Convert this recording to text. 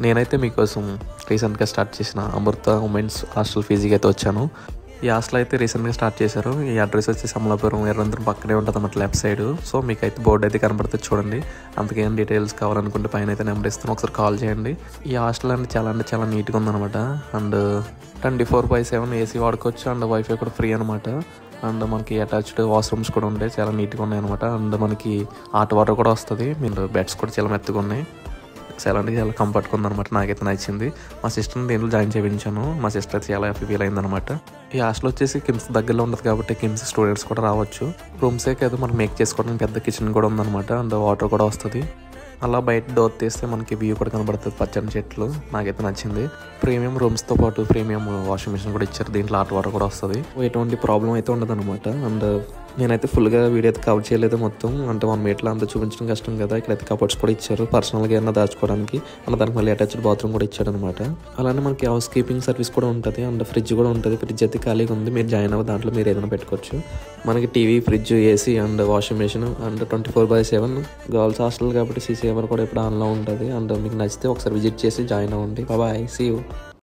నేనైతే మీకోసం రీసెంట్గా స్టార్ట్ చేసిన అమృత ఉమెన్స్ హాస్టల్ ఫీజీకి అయితే వచ్చాను. ఈ హాస్టల్ అయితే రీసెంట్గా స్టార్ట్ చేశారు. ఈ అడ్రస్ వచ్చేసి అమలాపురం ఎర్రంతరం పక్కనే ఉంటుంది అన్నమాట, లెఫ్ట్ సైడ్. సో మీకైతే బోర్డు అయితే కనబడుతుంది చూడండి. అంతకేం డీటెయిల్స్ కావాలనుకుంటే పైన అయితే నెంబర్ ఇస్తాను, ఒకసారి కాల్ చేయండి. ఈ హాస్టల్ అంటే చాలా నీట్గా ఉందన్నమాట. అండ్ 24/7 ఏసీ వాడుకోవచ్చు. అండ్ వైఫై కూడా ఫ్రీ అనమాట. అండ్ మనకి అటాచ్డ్ వాష్రూమ్స్ కూడా ఉంటాయి, చాలా నీట్గా ఉన్నాయి అనమాట. అండ్ మనకి హాట్ వాటర్ కూడా వస్తుంది. మీరు బెడ్స్ కూడా చాలా మెత్తగా ఉన్నాయి. చాలా అంటే చాలా కంఫర్ట్గా ఉందన్నమాట. నాకైతే నచ్చింది. మా సిస్టర్ని దీంట్లో జాయిన్ చేయించాను. మా సిస్టర్ అయితే చాలా హ్యాపీ ఫీల్ అయిందనమాట. ఈ హాస్టల్ వచ్చేసి కిమ్స్ దగ్గరలో ఉంటుంది కాబట్టి కిమ్స్ స్టూడెంట్స్ కూడా రావచ్చు. రూమ్సే కాదు, మనం మేక్ చేసుకోవడానికి పెద్ద కిచెన్ కూడా ఉందన్నమాట. అండ్ వాటర్ కూడా వస్తుంది. అలా బయట డోర్ తీస్తే మనకి వ్యూ కూడా కనబడుతుంది, పచ్చని చెట్లు. నాకైతే నచ్చింది. ప్రీమియం రూమ్స్తో పాటు ప్రీమియం వాషింగ్ మిషన్ కూడా ఇచ్చారు. దీంట్లో హాట్ వాటర్ కూడా వస్తుంది. ఎటువంటి ప్రాబ్లం అయితే ఉండదు అనమాట. అండ్ నేనైతే ఫుల్గా వీడియో అయితే కవర్ చేయలేదు మొత్తం. అంటే 1 మీటర్లో అంతా చూపించడం కష్టం కదా. ఇక్కడైతే కబోర్డ్స్ కూడా ఇచ్చారు పర్సనల్గా ఏమైనా దాచుకోవడానికి. అండ్ దానికి మళ్ళీ అటాచ్డ్ బాత్రూమ్ కూడా ఇచ్చాడు అనమాట. అలానే మనకి హౌస్ కీపింగ్ సర్వీస్ కూడా ఉంటుంది. అండ్ ఫ్రిడ్జ్ కూడా ఉంటుంది. ఫ్రిడ్జ్ అయితే ఖాళీగా ఉంది, మీరు జాయిన్ అవ్వ దాంట్లో మీరు ఏదైనా పెట్టుకోవచ్చు. మనకి TV, fridge, AC and washing machine and 24/7 girls hostel కాబట్టి సీసీ కెమెరా కూడా ఇప్పుడు ఆన్లో ఉంటుంది. అండ్ మీకు నచ్చితే ఒకసారి విజిట్ చేసి జాయిన్ అవ్వండి. Bye, see you.